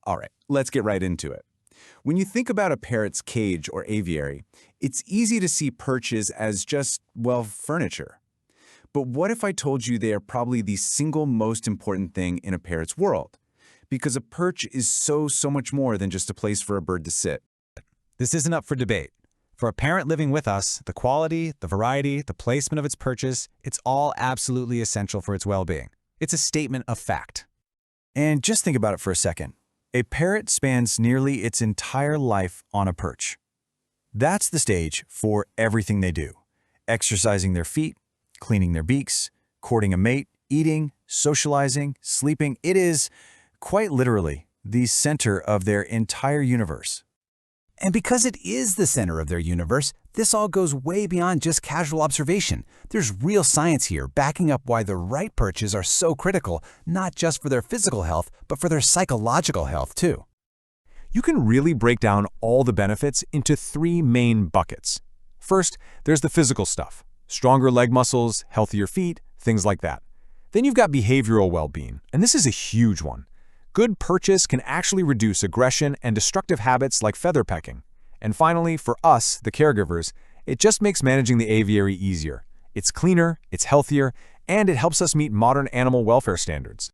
All right, let's get right into it. When you think about a parrot's cage or aviary, it's easy to see perches as just, well, furniture. But what if I told you they are probably the single most important thing in a parrot's world? Because a perch is so much more than just a place for a bird to sit. This isn't up for debate. For a parent living with us, the quality, the variety, the placement of its perches, it's all absolutely essential for its well-being. It's a statement of fact. And just think about it for a second. A parrot spans nearly its entire life on a perch. That's the stage for everything they do. Exercising their feet, cleaning their beaks, courting a mate, eating, socializing, sleeping. It is, quite literally, the center of their entire universe. And because it is the center of their universe, this all goes way beyond just casual observation. There's real science here backing up why the right perches are so critical, not just for their physical health, but for their psychological health too. You can really break down all the benefits into three main buckets. First, there's the physical stuff. Stronger leg muscles, healthier feet, things like that. Then you've got behavioral well-being, and this is a huge one. Good perches can actually reduce aggression and destructive habits like feather pecking. And finally, for us, the caregivers, it just makes managing the aviary easier. It's cleaner, it's healthier, and it helps us meet modern animal welfare standards.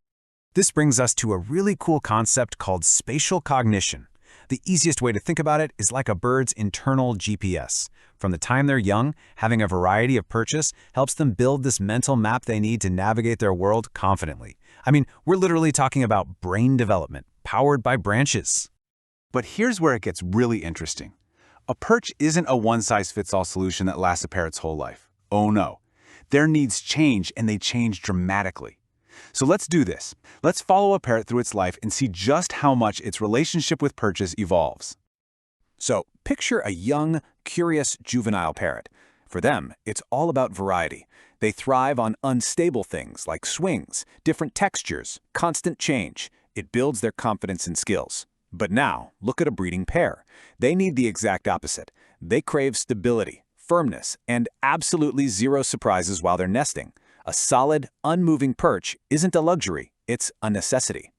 This brings us to a really cool concept called spatial cognition. The easiest way to think about it is like a bird's internal GPS. From the time they're young, having a variety of perches helps them build this mental map they need to navigate their world confidently. I mean, we're literally talking about brain development, powered by branches. But here's where it gets really interesting. A perch isn't a one-size-fits-all solution that lasts a parrot's whole life. Oh no. Their needs change, and they change dramatically. So let's do this. Let's follow a parrot through its life and see just how much its relationship with perches evolves. So picture a young, curious, juvenile parrot. For them, it's all about variety. They thrive on unstable things like swings, different textures, constant change. It builds their confidence and skills. But now, look at a breeding pair. They need the exact opposite. They crave stability, firmness, and absolutely zero surprises while they're nesting. A solid, unmoving perch isn't a luxury, it's a necessity.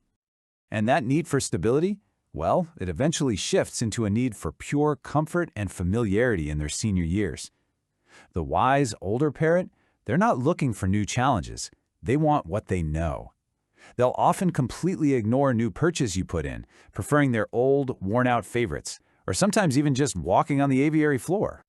And that need for stability? Well, it eventually shifts into a need for pure comfort and familiarity in their senior years. The wise, older parrot, they're not looking for new challenges. They want what they know. They'll often completely ignore new perches you put in, preferring their old, worn-out favorites, or sometimes even just walking on the aviary floor.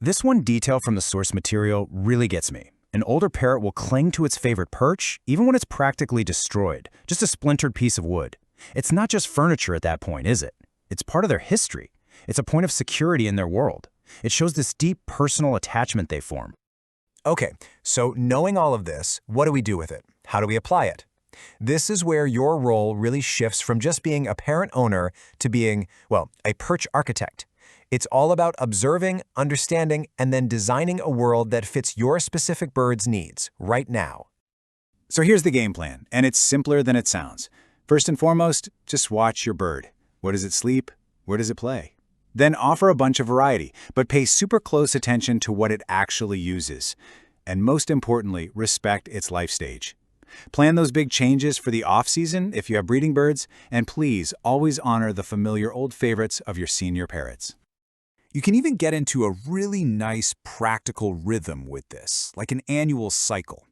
This one detail from the source material really gets me. An older parrot will cling to its favorite perch even when it's practically destroyed, just a splintered piece of wood. It's not just furniture at that point, is it? It's part of their history. It's a point of security in their world. It shows this deep personal attachment they form. Okay, so knowing all of this, what do we do with it? How do we apply it? This is where your role really shifts from just being a parent owner to being, well, a perch architect. It's all about observing, understanding, and then designing a world that fits your specific bird's needs right now. So here's the game plan, and it's simpler than it sounds. First and foremost, just watch your bird. Where does it sleep? Where does it play? Then offer a bunch of variety, but pay super close attention to what it actually uses. And most importantly, respect its life stage. Plan those big changes for the off-season if you have breeding birds, and please always honor the familiar old favorites of your senior parrots. You can even get into a really nice practical rhythm with this, like an annual cycle.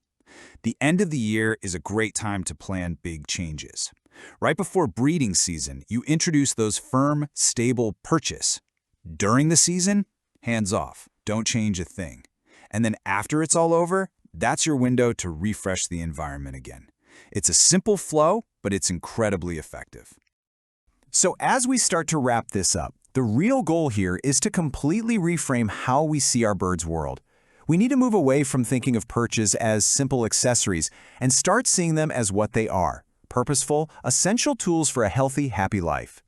The end of the year is a great time to plan big changes. Right before breeding season, you introduce those firm, stable perches. During the season, hands off, don't change a thing. And then after it's all over, that's your window to refresh the environment again. It's a simple flow, but it's incredibly effective. So as we start to wrap this up, the real goal here is to completely reframe how we see our bird's world. We need to move away from thinking of perches as simple accessories and start seeing them as what they are: purposeful, essential tools for a healthy, happy life.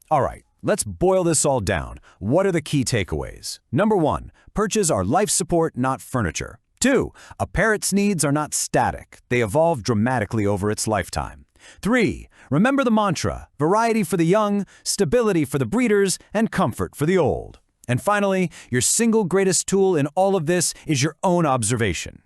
All right, let's boil this all down. What are the key takeaways? Number 1, perches are life support, not furniture. 2, a parrot's needs are not static. They evolve dramatically over its lifetime. 3, remember the mantra: variety for the young, stability for the breeders, and comfort for the old. And finally, your single greatest tool in all of this is your own observation.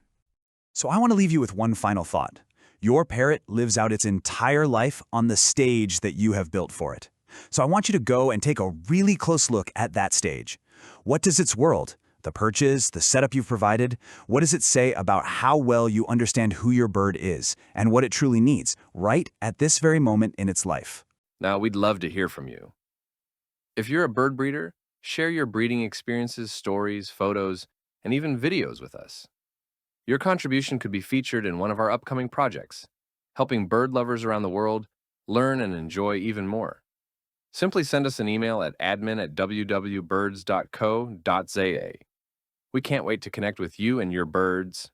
So I want to leave you with one final thought. Your parrot lives out its entire life on the stage that you have built for it. So I want you to go and take a really close look at that stage. What does its world, the perches, the setup you've provided, what does it say about how well you understand who your bird is and what it truly needs right at this very moment in its life? Now, we'd love to hear from you. If you're a bird breeder, share your breeding experiences, stories, photos, and even videos with us. Your contribution could be featured in one of our upcoming projects, helping bird lovers around the world learn and enjoy even more. Simply send us an email at admin@www.birds.co.za. We can't wait to connect with you and your birds.